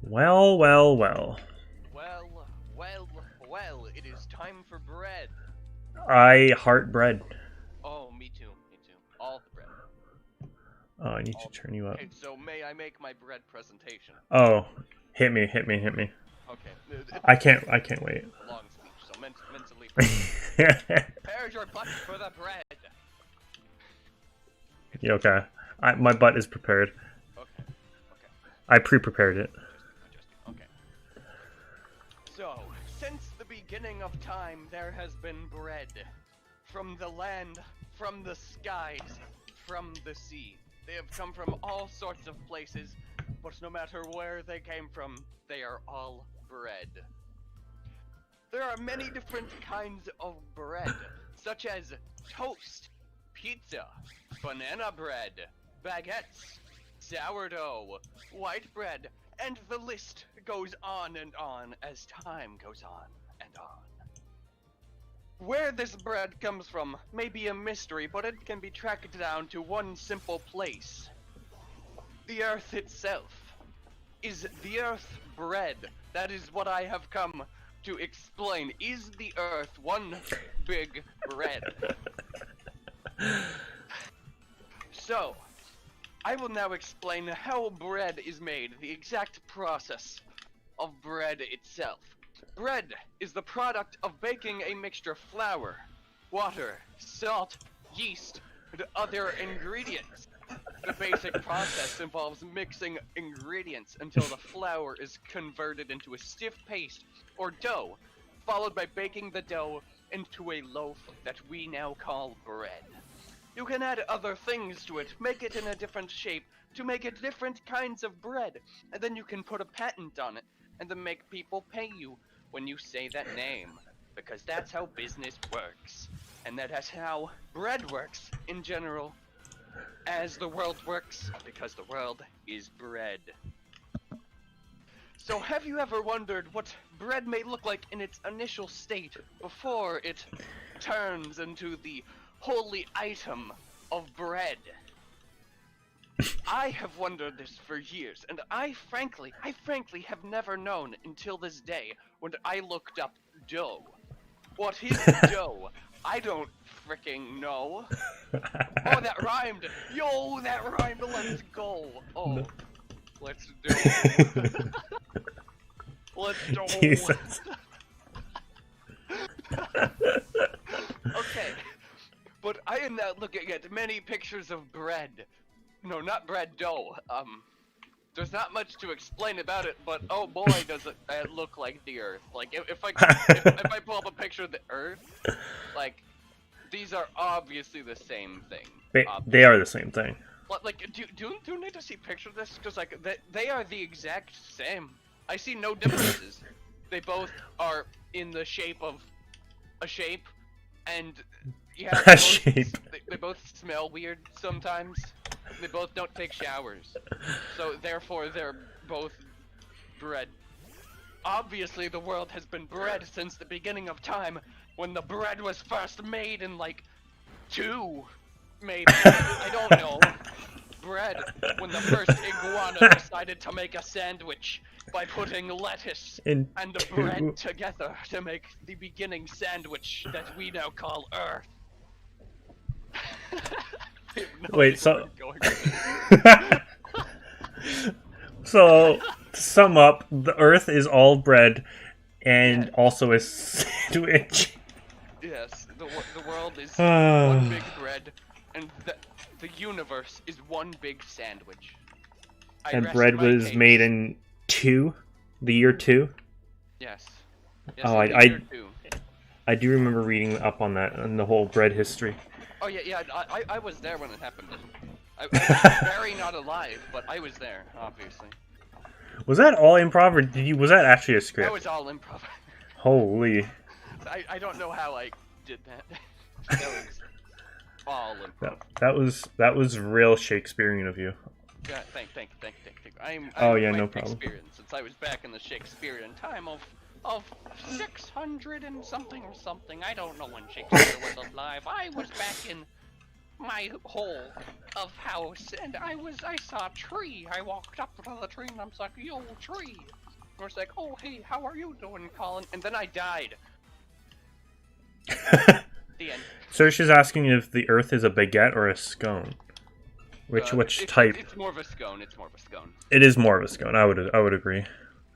Well, well, well. Well, well, well, it is time for bread. I heart bread. Oh, me too, me too. All the bread. Oh, I need to All the turn you up. Okay, so may I make my bread presentation? Oh, hit me, hit me, hit me. Okay, I can't wait. a long speech, so mentally prepare your butt for the bread. You okay? My butt is prepared. Okay, okay, I pre-prepared it. adjusting. Okay. So, since the beginning of time, there has been bread. From the land, from the skies, from the sea. They have come from all sorts of places, but no matter where they came from, they are all bread. There are many different kinds of bread, such as toast, pizza, banana bread, baguettes, sourdough, white bread, and the list goes on and on as time goes on and on. Where this bread comes from may be a mystery, but it can be tracked down to one simple place. The Earth itself. Is the Earth bread? That is what I have come to explain. Is the Earth one big bread? So, I will now explain how bread is made, the exact process of bread itself. Bread is the product of baking a mixture of flour, water, salt, yeast, and other ingredients. The basic process involves mixing ingredients until the flour is converted into a stiff paste or dough, followed by baking the dough into a loaf that we now call bread. You can add other things to it, make it in a different shape, to make it different kinds of bread, and then you can put a patent on it, and then make people pay you when you say that name, because that's how business works, and that is how bread works in general, as the world works, because the world is bread. So have you ever wondered what bread may look like in its initial state before it turns into the holy item of bread? I have wondered this for years, and I frankly have never known until this day when I looked up dough. What is dough? I don't freaking know. Oh, that rhymed! Yo, that rhymed! Let's go! Oh, let's do. Let's do. Jesus. Okay, but I am now looking at many pictures of bread. No, not bread, dough. There's not much to explain about it, but oh boy, does it look like the Earth. Like, if I pull up a picture of the Earth, like, these are obviously the same thing. They are the same thing. Like, do you need to see picture of this? Because, like, they are the exact same. I see no differences. They both are in the shape of a shape, and yeah, A shape. they both smell weird sometimes. They both don't take showers, so therefore they're both bread. Obviously, the world has been bread since the beginning of time, when the bread was first made in like two, maybe. I don't know. Bread when the first iguana decided to make a sandwich by putting lettuce In and the two. bread together to make the beginning sandwich that we now call Earth. I have no Wait, idea so where I'm going with this. so to sum up, the Earth is all bread and Yeah. also a sandwich. Yes, the world is Ah. one big bread, and the universe is one big sandwich. I And rest bread my was case. made in the year two. Yes. Yes, Oh, in the year two. I do remember reading up on that and the whole bread history. Oh yeah. I was there when it happened. I was very not alive, but I was there, obviously. Was that all improv, or was that actually a That script? was all improv. Holy. I don't know how I did that. That was all improv. That was real Shakespearean of you. Yeah, thank you. I'm Oh, yeah, quite no problem. experienced since I was back in the Shakespearean time of 600 and something or something. I don't know when Shakespeare was alive. I was back in my hole of house, and I saw a tree. I walked up to the tree, and I was like, yo, tree. And I was like, oh, hey, how are you doing, Colin? And then I died. The end. Search is asking if the Earth is a baguette or a scone. Which type? It's more of a scone. It's more of a scone. It is more of a scone. I would agree.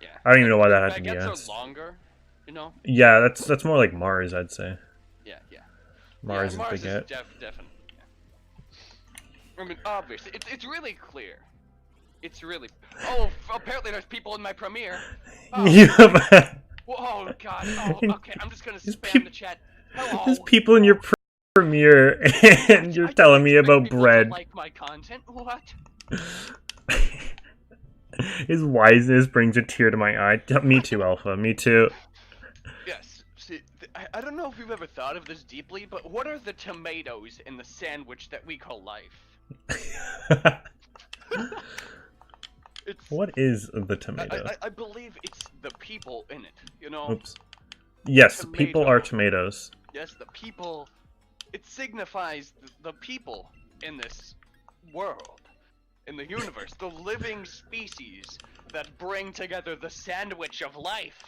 Yeah. I don't even know why that had to be Baguettes asked. are longer, you know? Yeah, that's more like Mars, I'd say. Yeah. Mars yeah, is baguette. Definitely. Yeah. I mean, obviously, it's really clear. It's really. Oh, apparently there's people in my premiere. Oh, oh God. Oh, okay. I'm just gonna spam the chat. Hello. There's people in your premiere, and you're telling me about bread. Like my content? What? His wiseness brings a tear to my eye. Me too, Alpha. Me too. Yes. See, I don't know if you've ever thought of this deeply, but what are the tomatoes in the sandwich that we call life? What is the tomato? I believe it's the people in it, you know? Oops. Yes, Tomato. people are tomatoes. Yes, the people. It signifies the people in this world, in the universe, the living species that bring together the sandwich of life.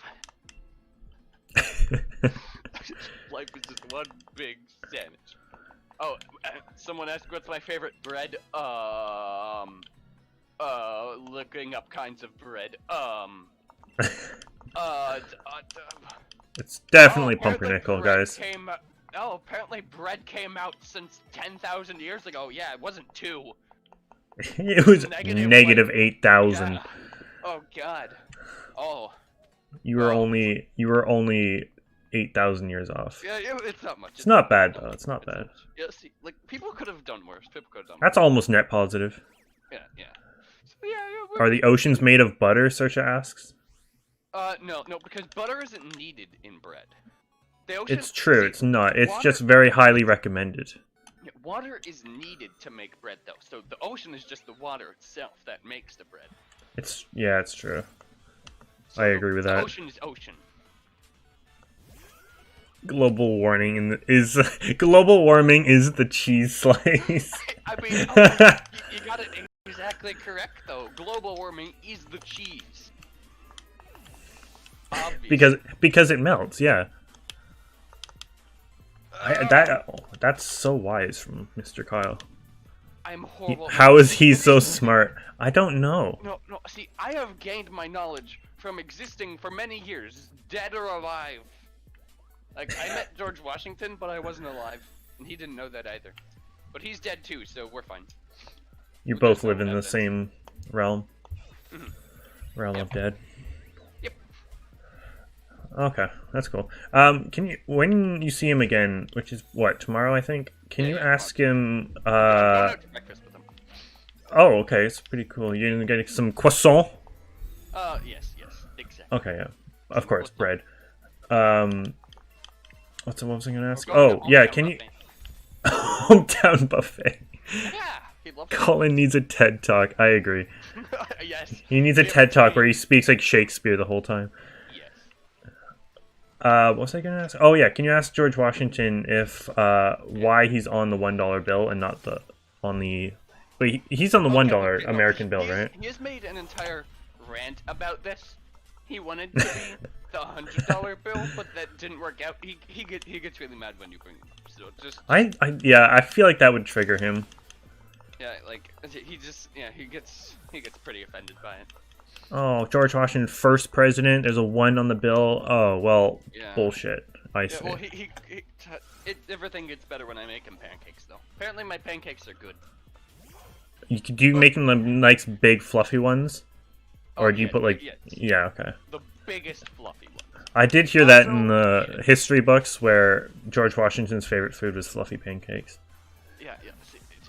Life is just one big sandwich. Oh, someone asked what's my favorite bread. Looking up kinds of bread. It's definitely pumpernickel, guys. Apparently bread came out since 10,000 years ago. Yeah, it wasn't 2. It was negative 8,000. Yeah. Oh God. Oh. You were only 8,000 years off. Yeah, it's not much. It's not bad though. It's not bad. Yeah, see, like people could have done worse. People could have done. That's almost net positive. Yeah. So, yeah. Are the oceans made of butter? Sersha asks. No, because butter isn't needed in bread. The ocean, It's true. see, It's not. It's water, just very highly recommended. Water is needed to make bread, though. So the ocean is just the water itself that makes the bread. It's true. So I agree with the that. Ocean is ocean. Global warming is global warming is the cheese slice. I mean, you got it exactly correct, though. Global warming is the cheese. Obviously. because it melts. Yeah. That's so wise from Mr. Kyle. I'm horrible. How is he so smart? I don't know. No. See, I have gained my knowledge from existing for many years, dead or alive. Like, I met George Washington, but I wasn't alive, and he didn't know that either. But he's dead too, so we're fine. You both live in the same realm. Mm-hmm. Realm of dead. Yep. Okay, that's cool. Can you, when you see him again, which is what, tomorrow I think? Can you ask him? I'm going out to breakfast with him. Oh, okay, it's pretty cool. You're gonna get some croissant. Yes, exactly. Okay, yeah, of course, bread. What was I gonna ask? We're going Oh, to yeah, Hometown can you? Buffet. Hometown buffet. Yeah, he loves it. Colin needs a TED talk. I agree. Yes. He needs a TED talk where he speaks like Shakespeare the whole time. Yes. What was I gonna ask? Oh yeah, can you ask George Washington if why he's on the $1 bill and not on the? Wait, he's on the $1 American bill, right? He has made an entire rant about this. He wanted to be the $100 bill, but that didn't work out. He gets really mad when you bring him up. So just I feel like that would trigger him. yeah, like he gets pretty offended by it. Oh, George Washington, first president. There's a 1 on the bill. Oh well, Yeah. bullshit. I Yeah, see. well, everything gets better when I make him pancakes, though. Apparently, my pancakes are good. Do you make them the nice big fluffy ones, or do you put like? yes. Yeah, okay. The biggest fluffy one. I did hear that in the history books where George Washington's favorite food was fluffy pancakes. Yeah.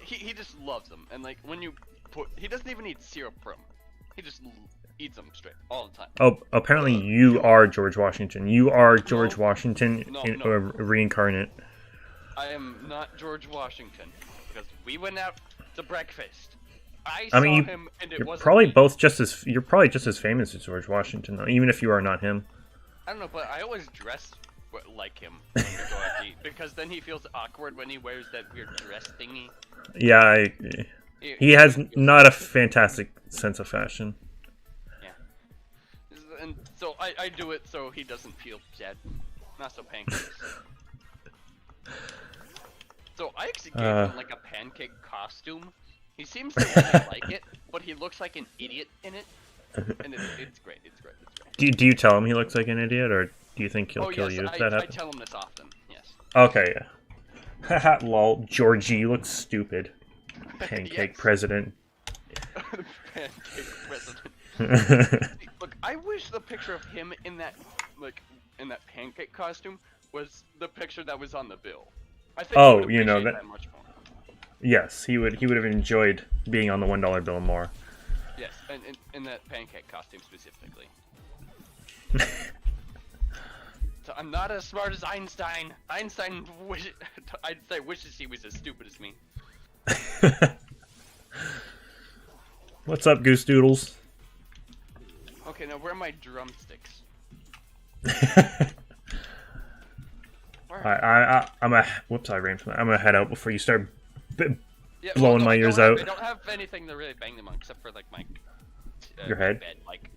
See, he just loves them, and like when you he doesn't even eat syrup from. He just eats them straight all the time. Oh, apparently you are George Washington. You are George Washington No. reincarnate. I am not George Washington because we went out to breakfast. I mean, saw him, and it You're wasn't probably me. you're probably just as famous as George Washington, though, even if you are not him. I don't know, but I always dress like him when we go out to eat, because then he feels awkward when he wears that weird dress thingy. Yeah, he has not a fantastic sense of fashion. Yeah. And so I do it so he doesn't feel sad. Not so pancakes. So I actually gave him like a pancake costume. He seems to really like it, but he looks like an idiot in it. And it's great, it's great, it's great. Do you tell him he looks like an idiot, or do you think he'll kill you if that I happens? tell him this often, yes. Okay, yeah. Haha, lol, Georgie, you look stupid. Pancake Yes. president. Pancake president. Look, I wish the picture of him in that, in that pancake costume was the picture that was on the bill. I think Oh, he would you know appreciate that- much more. Yes, he would have enjoyed being on the $1 bill more. Yes, and in that pancake costume specifically. So I'm not as smart as Einstein. Einstein I'd say wishes he was as stupid as me. What's up, Goose Doodles? Okay, now where are my drumsticks? Whoops, I ran from that. I'm gonna head out before you start Yeah, blowing no, my I don't ears have- out. I don't have anything to really bang them on except for like my Your head? bed, like.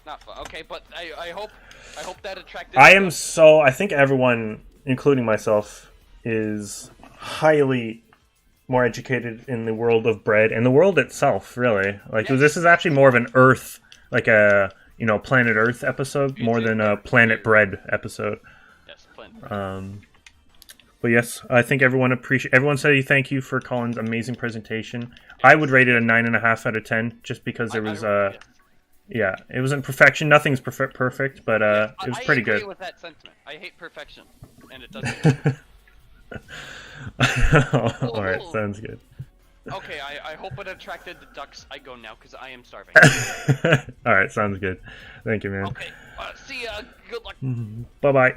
Not fun. Okay, but I hope that attracted. I think everyone, including myself, is highly more educated in the world of bread and the world itself, really. Like, Yes. this is actually more of an Earth, like a, Planet Earth episode, You more do than a that Planet weird. Bread episode. Yes, plenty. But yes, I think everyone said thank you for Colin's amazing presentation. I would rate it a 9.5 out of 10, just because there was yes. yeah, it wasn't perfection. Nothing's perfect, but it was pretty I agree good. with that sentiment. I hate perfection, and it doesn't. All right, sounds good. Okay, I hope it attracted the ducks. I go now because I am starving. All right, sounds good. Thank you, man. Okay, see ya. Good luck. Bye bye.